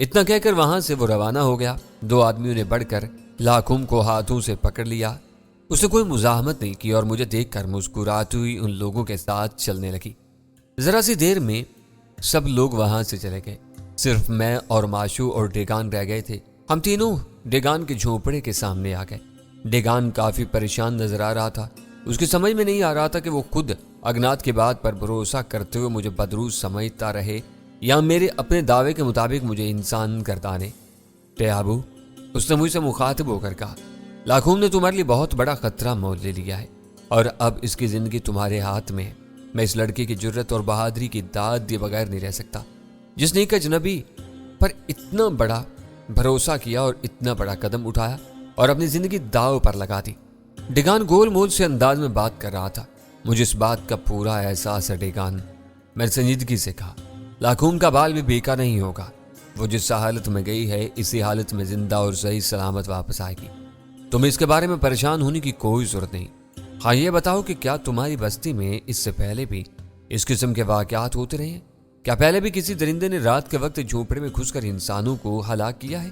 اتنا کہہ کر وہاں سے وہ روانہ ہو گیا۔ دو آدمیوں نے بڑھ کر لاکھم کو ہاتھوں سے پکڑ لیا۔ اس نے کوئی مزاحمت نہیں کی اور مجھے دیکھ کر مسکراتی ہوئی ان لوگوں کے ساتھ چلنے لگی۔ ذرا سی دیر میں سب لوگ وہاں سے چلے گئے، صرف میں اور ماشو اور ڈیگان رہ گئے تھے۔ ہم تینوں ڈیگان کے جھونپڑے کے سامنے آ گئے۔ ڈیگان کافی پریشان نظر آ رہا تھا۔ اس کی سمجھ میں نہیں آ رہا تھا کہ وہ خود اگنات کی بات پر بھروسہ کرتے ہوئے مجھے بدروس سمجھتا رہے یا میرے اپنے دعوے کے مطابق مجھے انسان گردانے۔ ٹیابو، اس نے مجھ سے مخاطب ہو کر کہا، لاکھوم نے تمہارے لیے بہت بڑا خطرہ مول لے لیا ہے اور اب اس کی زندگی تمہارے ہاتھ میں ہے۔ میں اس لڑکے کی جرت اور بہادری کی داد دیے بغیر نہیں رہ سکتا، جس نے ایک اجنبی پر اتنا بڑا بھروسہ کیا اور اتنا بڑا قدم اٹھایا اور اپنی زندگی داؤ پر لگا دی۔ ڈیگان گول مول سے انداز میں بات کر رہا تھا۔ مجھے اس بات کا پورا احساس ہے ڈیگان، میں نے سنجیدگی سے کہا۔ لاکھوم کا بال بھی بیکار نہیں ہوگا، وہ جس حالت میں گئی ہے اسی حالت میں زندہ اور صحیح سلامت واپس آئے گی۔ تمہیں اس کے بارے میں پریشان ہونے کی کوئی ضرورت نہیں۔ ہاں یہ بتاؤ کہ کیا تمہاری بستی میں اس سے پہلے بھی اس قسم کے واقعات ہوتے رہے ہیں؟ کیا پہلے بھی کسی درندے نے رات کے وقت جھونپڑے میں گھس کر انسانوں کو ہلاک کیا ہے؟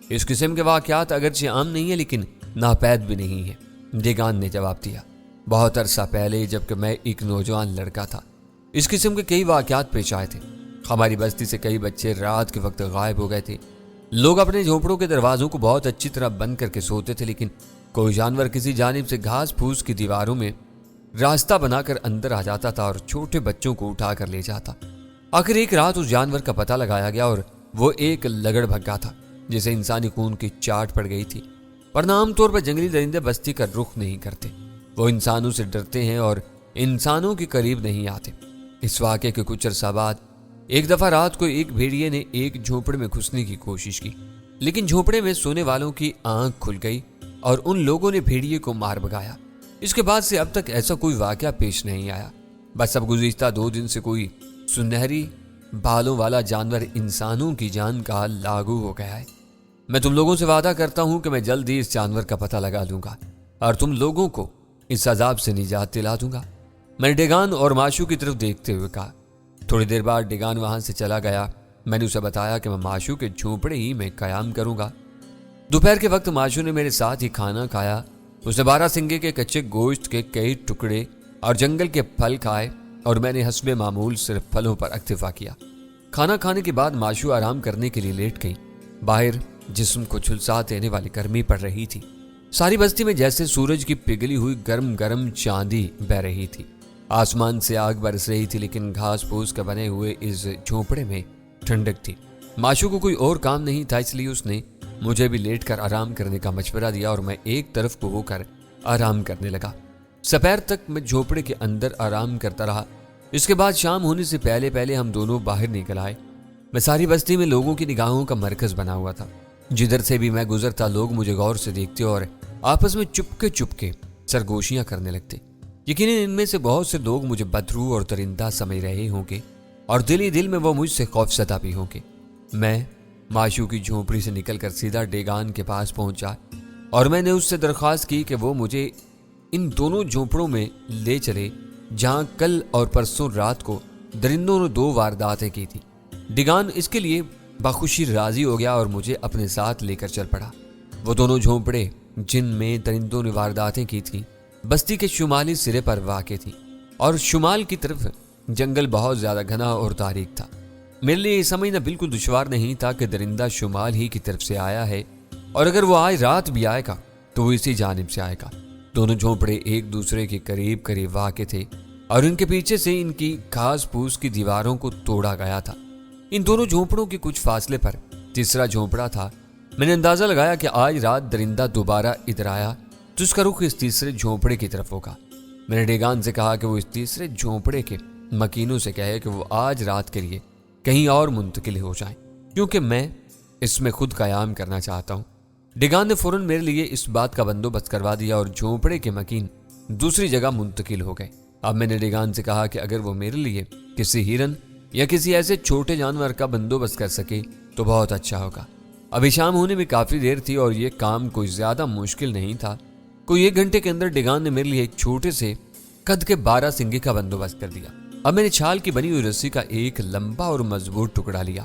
اس قسم کے واقعات اگرچہ عام نہیں ہیں لیکن ناپید بھی نہیں ہیں، ڈیگان نے جواب دیا۔ بہت عرصہ پہلے جبکہ میں ایک نوجوان لڑکا تھا، اس قسم کے کئی واقعات پیش آئے تھے۔ ہماری بستی سے کئی بچے رات کے وقت غائب ہو گئے تھے۔ لوگ اپنے جھونپڑوں کے دروازوں کو بہت اچھی طرح بند کر کے سوتے تھے، لیکن کوئی جانور کسی جانب سے گھاس پھوس کی دیواروں میں راستہ بنا کر اندر آ جاتا تھا اور چھوٹے بچوں کو اٹھا کر لے جاتا۔ آخر ایک رات اس جانور کا پتہ لگایا گیا اور وہ ایک لگڑ بھگا تھا جسے انسانی خون کی چاٹ پڑ گئی تھی، ورنہ عام طور پر جنگلی درندے بستی کا رخ نہیں کرتے۔ وہ انسانوں سے ڈرتے ہیں اور انسانوں کے قریب نہیں آتے۔ اس واقعے کے کچھ عرصہ بعد ایک دفعہ رات کو ایک بھیڑیے نے ایک جھونپڑے میں گھسنے کی کوشش کی، لیکن جھونپڑے میں سونے والوں کی آنکھ کھل گئی اور ان لوگوں نے بھیڑیے کو مار بھگایا۔ اس کے بعد سے اب تک ایسا کوئی واقعہ پیش نہیں آیا۔ بس اب گزشتہ 2 دن سے کوئی سنہری بالوں والا جانور انسانوں کی جان کا لاگو ہو گیا ہے۔ میں تم لوگوں سے وعدہ کرتا ہوں کہ میں جلد ہی اس جانور کا پتہ لگا لوں گا اور تم لوگوں کو اس عذاب سے نجات دلا دوں گا۔ میں نے ڈیگان اور ماشو کی طرف دیکھتے ہوئے کہا۔ تھوڑی دیر بعد ڈیگان وہاں سے چلا گیا۔ میں نے اسے بتایا کہ میں ماشو کے جھونپڑے ہی میں قیام کروں گا۔ دوپہر کے وقت ماشو نے میرے ساتھ ہی کھانا کھایا۔ اس نے 12 سنگے کے کچے گوشت کے کئی ٹکڑے اور جنگل کے پھل کھائے اور میں نے حسب معمول صرف پھلوں پر اکتفا کیا۔ کھانا کھانے کے بعد ماشو آرام کرنے کے لیے لیٹ گئی۔ باہر جسم کو جھلسا دینے والی گرمی پڑ رہی تھی۔ ساری بستی میں جیسے سورج کی پگھلی ہوئی گرم گرم چاندی بہ رہی تھی۔ آسمان سے آگ برس رہی تھی، لیکن گھاس پھوس کے بنے ہوئے اس جھونپڑے میں ٹھنڈک تھی۔ ماشو کو کوئی اور کام نہیں تھا، اس لیے اس نے مجھے بھی لیٹ کر آرام کرنے کا مشورہ دیا اور میں ایک طرف کو ہو کر آرام کرنے لگا۔ سپہر تک میں جھونپڑے کے اندر آرام کرتا رہا۔ اس کے بعد شام ہونے سے پہلے پہلے ہم دونوں باہر نکل آئے۔ میں ساری بستی میں لوگوں کی نگاہوں کا مرکز بنا ہوا تھا۔ جدھر سے بھی میں گزرتا لوگ مجھے غور سے دیکھتے اور آپس میں چپ کے سرگوشیاں کرنے لگتے۔ یقیناً ان میں سے بہت سے لوگ مجھے بدرو اور درندہ سمجھ رہے ہوں گے اور دل ہی دل میں وہ مجھ سے خوفزدہ بھی ہوں گے۔ میں ماشو کی جھونپڑی سے نکل کر سیدھا ڈیگان کے پاس پہنچا اور میں نے اس سے درخواست کی کہ وہ مجھے ان دونوں جھونپڑوں میں لے چلے جہاں کل اور پرسوں رات کو درندوں نے 2 وارداتیں کی تھی۔ ڈیگان اس کے لیے بخوشی راضی ہو گیا اور مجھے اپنے ساتھ لے کر چل پڑا۔ وہ دونوں جھونپڑے جن میں درندوں نے وارداتیں کی تھیں بستی کے شمالی سرے پر واقع تھی اور شمال کی طرف جنگل بہت زیادہ گھنا اور تاریک تھا۔ میرے لیے یہ سمجھنا بالکل دشوار نہیں تھا کہ درندہ شمال ہی کی طرف سے آیا ہے اور اگر وہ آج رات بھی آئے گا تو وہ اسی جانب سے آئے گا۔ دونوں جھونپڑے ایک دوسرے کے قریب واقع تھے اور ان کے پیچھے سے ان کی گھاس پھوس کی دیواروں کو توڑا گیا تھا۔ ان دونوں جھونپڑوں کے کچھ فاصلے پر تیسرا جھونپڑا تھا۔ میں نے اندازہ لگایا کہ آج رات درندہ دوبارہ ادھر آیا تو اس کا رخ اس تیسرے جھونپڑے کی طرف ہوگا۔ میں نے ڈیگان سے کہا کہ وہ اس تیسرے جھونپڑے کے مکینوں سے کہے کہ وہ آج رات کے لیے کہیں اور منتقل ہو جائیں، کیونکہ میں اس میں خود قیام کرنا چاہتا ہوں۔ ڈیگان نے فوراً میرے لیے اس بات کا بندوبست کروا دیا اور جھونپڑے کے مکین دوسری جگہ منتقل ہو گئے۔ اب میں نے ڈیگان سے کہا کہ اگر وہ میرے لیے کسی ہرن یا کسی ایسے چھوٹے جانور کا بندوبست کر سکے تو بہت اچھا ہوگا۔ ابھی شام ہونے میں کافی دیر تھی اور یہ کام کوئی زیادہ مشکل نہیں تھا۔ کوئی 1 گھنٹے کے اندر ڈیگان نے میرے لیے ایک چھوٹے سے قد کے 12 سنگے کا بندوبست کر دیا۔ اب میں نے چھال کی بنی ہوئی رسی کا ایک لمبا اور مضبوط ٹکڑا لیا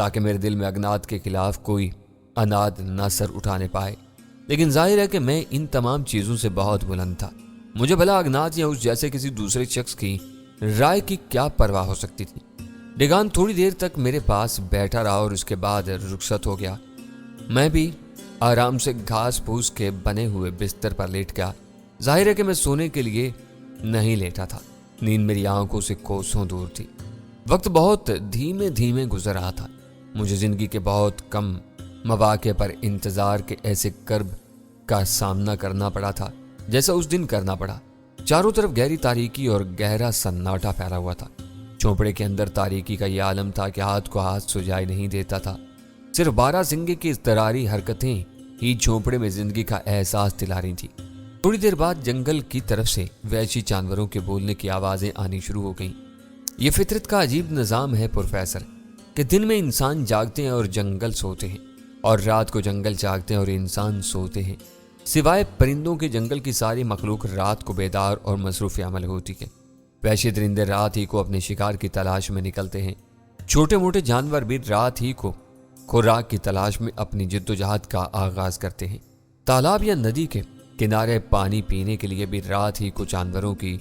تاکہ میرے دل میں اگنات کے خلاف کوئی اناد نہ سر اٹھانے پائے۔ لیکن ظاہر ہے کہ میں ان تمام چیزوں سے بہت بلند تھا۔ مجھے بھلا اگنات یا اس جیسے کسی دوسرے شخص کی رائے کی کیا پرواہ ہو سکتی تھی۔ ڈیگان تھوڑی دیر تک میرے پاس بیٹھا رہا اور اس کے بعد رخصت ہو گیا۔ میں بھی آرام سے گھاس پھوس کے بنے ہوئے بستر پر لیٹ گیا۔ ظاہر ہے کہ میں سونے کے لیے نہیں لیٹا تھا، نیند میری آنکھوں سے کوسوں دور تھی۔ وقت بہت دھیمے دھیمے گزر رہا تھا۔ مجھے زندگی کے بہت کم مواقع پر انتظار کے ایسے کرب کا سامنا کرنا پڑا تھا جیسا اس دن کرنا پڑا۔ چاروں طرف گہری تاریکی اور گہرا سناٹا پھیلا ہوا تھا۔ چوپڑے کے اندر تاریکی کا یہ عالم تھا کہ ہاتھ کو ہاتھ سجائی نہیں دیتا تھا۔ صرف بارہ سنگے کی اضطراری حرکتیں ہی جھونپڑے میں زندگی کا احساس دلا رہی تھی۔ تھوڑی دیر بعد جنگل کی طرف سے وحشی جانوروں کے بولنے کی آوازیں آنی شروع ہو گئیں۔ یہ فطرت کا عجیب نظام ہے پروفیسر کہ دن میں انسان جاگتے ہیں اور جنگل سوتے ہیں، اور رات کو جنگل جاگتے ہیں اور انسان سوتے ہیں۔ سوائے پرندوں کے جنگل کی ساری مخلوق رات کو بیدار اور مصروف عمل ہوتی ہے۔ وحشی درندے رات ہی کو اپنے شکار کی تلاش میں نکلتے ہیں۔ چھوٹے موٹے جانور بھی رات ہی کو خوراک کی تلاش میں اپنی جدوجہد کا آغاز کرتے ہیں۔ تالاب یا ندی کے کنارے پانی پینے کے لیے بھی رات ہی کو جانوروں کی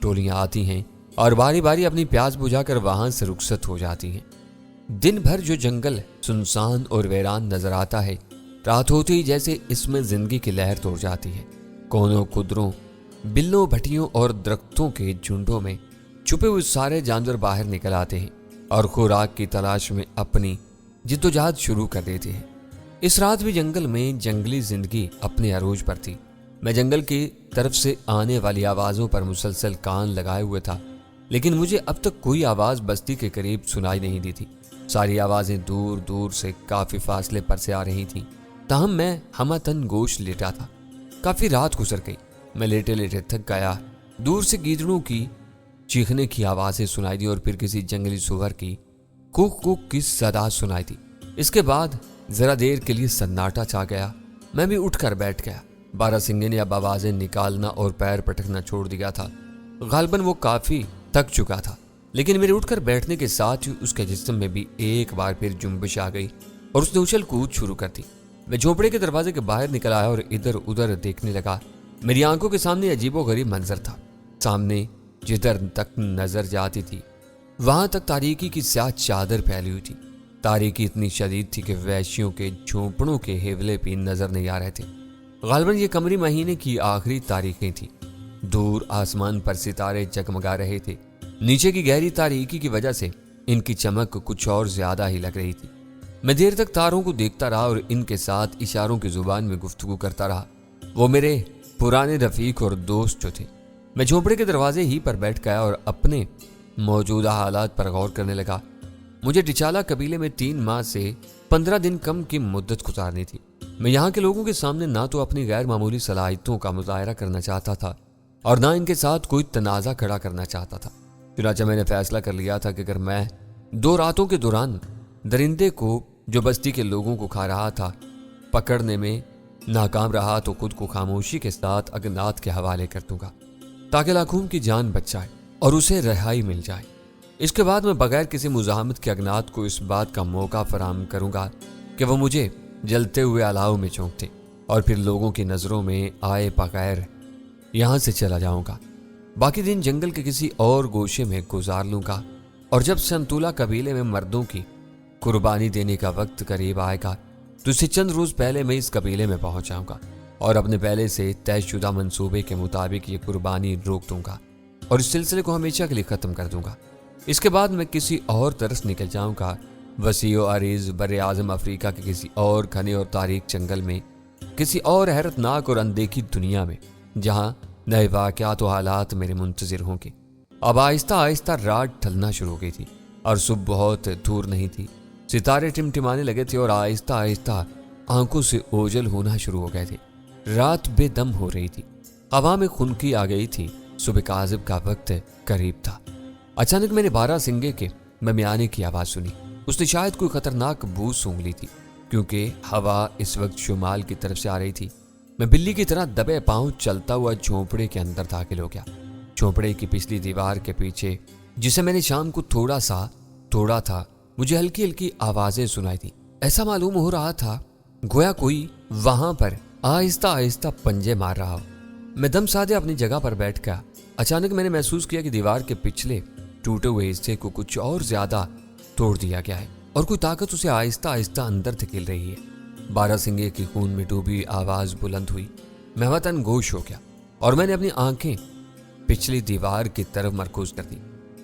ٹولیاں آتی ہیں اور باری باری اپنی پیاس بجھا کر وہاں سے رخصت ہو جاتی ہیں۔ دن بھر جو جنگل سنسان اور ویران نظر آتا ہے، رات ہوتی ہی جیسے اس میں زندگی کی لہر توڑ جاتی ہے۔ کونوں قدروں، بلوں بھٹیوں اور درختوں کے جھنڈوں میں چھپے ہوئے سارے جانور باہر نکل آتے ہیں اور خوراک کی تلاش میں اپنی جدوجہد شروع کر دیتے ہیں۔ اس رات بھی جنگل میں جنگلی زندگی اپنے عروج پر تھی۔ میں جنگل کی طرف سے آنے والی آوازوں پر مسلسل کان لگائے ہوئے تھا، لیکن مجھے اب تک کوئی آواز بستی کے قریب سنائی نہیں دی تھی۔ ساری آوازیں دور دور سے کافی فاصلے پر سے آ رہی تھیں، تاہم میں ہمتن گوش لیٹا تھا۔ کافی رات گزر گئی، میں لیٹے لیٹے تھک گیا۔ دور سے گیدڑوں کی چیخنے کی آوازیں سنائی دی اور پھر کسی جنگلی سور کی کوک کوک کی صدا سنائی دی۔ اس کے بعد ذرا دیر کے لیے سناٹا چھا گیا۔ میں بھی اٹھ کر بیٹھ گیا۔ بارہ سنگے نے اب آوازیں نکالنا اور پیر پٹکنا چھوڑ دیا تھا۔ غالباً وہ کافی تھک چکا تھا، لیکن میرے اٹھ کر بیٹھنے کے ساتھ ہی اس کے جسم میں بھی ایک بار پھر جنبش آ گئی اور اس نے اچھل کود شروع کر دی۔ میں جھونپڑے کے دروازے کے باہر نکل آیا اور ادھر ادھر دیکھنے لگا۔ میری آنکھوں کے سامنے عجیب و غریب منظر تھا۔ سامنے جدھر تک نظر جاتی تھی وہاں تک تاریکی کی سیاہ چادر پھیلی ہوئی تھی۔ تاریکی اتنی شدید تھی کہ وحشیوں کے جھونپڑوں کے ہیولے بھی نظر نہیں آ رہے تھے۔ غالباً یہ قمری مہینے کی آخری تاریخیں تھیں۔ دور آسمان پر ستارے جگمگا رہے تھے۔ نیچے کی گہری تاریکی کی وجہ سے ان کی چمک کچھ اور زیادہ ہی لگ رہی تھی۔ میں دیر تک تاروں کو دیکھتا رہا اور ان کے ساتھ اشاروں کی زبان میں گفتگو کرتا رہا۔ وہ میرے پرانے رفیق اور دوست جو تھے۔ میں جھونپڑے کے دروازے ہی پر بیٹھ گیا اور اپنے موجودہ حالات پر غور کرنے لگا۔ مجھے ڈچالا قبیلے میں 3 ماہ سے 15 دن کم کی مدت گزارنی تھی۔ میں یہاں کے لوگوں کے سامنے نہ تو اپنی غیر معمولی صلاحیتوں کا مظاہرہ کرنا چاہتا تھا اور نہ ان کے ساتھ کوئی تنازع کھڑا کرنا چاہتا تھا۔ چنانچہ میں نے فیصلہ کر لیا تھا کہ اگر میں 2 راتوں کے دوران درندے کو جو بستی کے لوگوں کو کھا رہا تھا پکڑنے میں ناکام رہا تو خود کو خاموشی کے ساتھ اگنات کے حوالے کر دوں گا تاکہ لاکھوں کی جان بچ جائے اور اسے رہائی مل جائے۔ اس کے بعد میں بغیر کسی مزاحمت کے اگنات کو اس بات کا موقع فراہم کروں گا کہ وہ مجھے جلتے ہوئے الاؤ میں چونکتے اور پھر لوگوں کی نظروں میں آئے بغیر یہاں سے چلا جاؤں گا۔ باقی دن جنگل کے کسی اور گوشے میں گزار لوں گا اور جب سنتولا قبیلے میں مردوں کی قربانی دینے کا وقت قریب آئے گا تو اسے چند روز پہلے میں اس قبیلے میں پہنچ جاؤں گا اور اپنے پہلے سے طے شدہ منصوبے کے مطابق یہ قربانی روک دوں گا اور اس سلسلے کو ہمیشہ کے لیے ختم کر دوں گا۔ اس کے بعد میں کسی اور طرف نکل جاؤں گا، وسیع و عریض بر اعظم افریقہ کے کسی اور گھنے اور تاریک جنگل میں، کسی اور حیرت ناک اور اندیکھی دنیا میں جہاں نئے واقعات و حالات میرے منتظر ہوں گے۔ اب آہستہ آہستہ رات ڈھلنا شروع ہو گئی تھی اور صبح بہت دور نہیں تھی۔ ستارے ٹمٹمانے لگے تھے اور آہستہ آہستہ آنکھوں سے اوجھل ہونا شروع ہو گئے تھے۔ رات بے دم ہو رہی تھی، ہوا میں خنکی آ گئی تھی، صبح کاذب کا وقت قریب تھا۔ اچانک میں نے 12 سنگے کے ممیانے کی آواز سنی۔ اس نے شاید کوئی خطرناک بو سونگھ لی تھی کیونکہ ہوا اس وقت شمال کی طرف سے آ رہی تھی۔ میں بلی کی طرح دبے پاؤں چلتا ہوا جھونپڑے کے اندر داخل ہو گیا۔ جھونپڑے کی پچھلی دیوار کے پیچھے جسے میں نے شام کو تھوڑا سا توڑا تھا مجھے ہلکی ہلکی آوازیں سنائی دی۔ ایسا معلوم ہو رہا تھا گویا کوئی وہاں پر آہستہ آہستہ پنجے مار رہا ہو۔ میں دم سادے اپنی جگہ پر بیٹھ گیا۔ اچانک میں نے محسوس کیا کہ دیوار کے پچھلے ٹوٹے ہوئے حصے کو کچھ اور زیادہ توڑ دیا گیا ہے اور کوئی طاقت اسے آہستہ آہستہ اندر دھکیل رہی ہے۔ بارہ سنگے کی خون میں ڈوبی آواز بلند ہوئی۔ میں وطن گوش ہو گیا اور میں نے اپنی آنکھیں پچھلی دیوار کی طرف مرکوز کر دی۔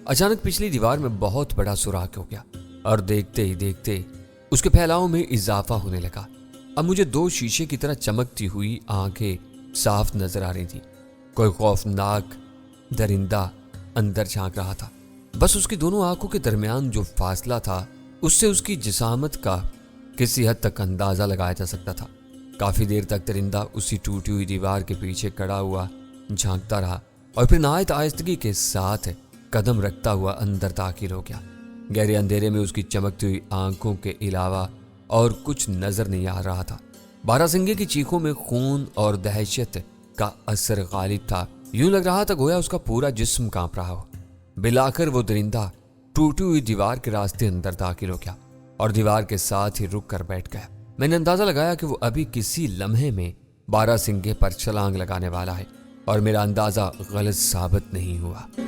اچانک پچھلی دیوار میں بہت بڑا سوراخ ہو گیا اور دیکھتے ہی دیکھتے اس کے پھیلاؤ میں اضافہ ہونے لگا۔ اب مجھے دو شیشے کی طرح چمکتی ہوئی آنکھیں صاف نظر آ رہی تھی۔ کوئی خوفناک درندہ اندر جھانک رہا تھا۔ بس اس کی دونوں آنکھوں کے درمیان جو فاصلہ تھا اس سے اس کی جسامت کا کسی حد تک اندازہ لگایا جا سکتا تھا۔ کافی دیر تک درندہ اسی ٹوٹی ہوئی دیوار کے پیچھے کھڑا ہوا جھانکتا رہا اور پھر نہایت آہستگی کے ساتھ قدم رکھتا ہوا اندر داخل ہو گیا۔ گہرے اندھیرے میں اس کی چمکتی ہوئی آنکھوں کے علاوہ اور کچھ نظر نہیں آ رہا تھا۔ بارہ سنگے کی چیخوں میں خون اور دہشت کا اثر غالب تھا۔ یوں لگ رہا تھا گویا اس کا پورا جسم کانپ رہا ہو۔ بلاخر وہ درندہ ٹوٹی ہوئی دیوار کے راستے اندر داخل ہو گیا اور دیوار کے ساتھ ہی رک کر بیٹھ گیا۔ میں نے اندازہ لگایا کہ وہ ابھی کسی لمحے میں بارہ سنگے پر چھلانگ لگانے والا ہے اور میرا اندازہ غلط ثابت نہیں ہوا۔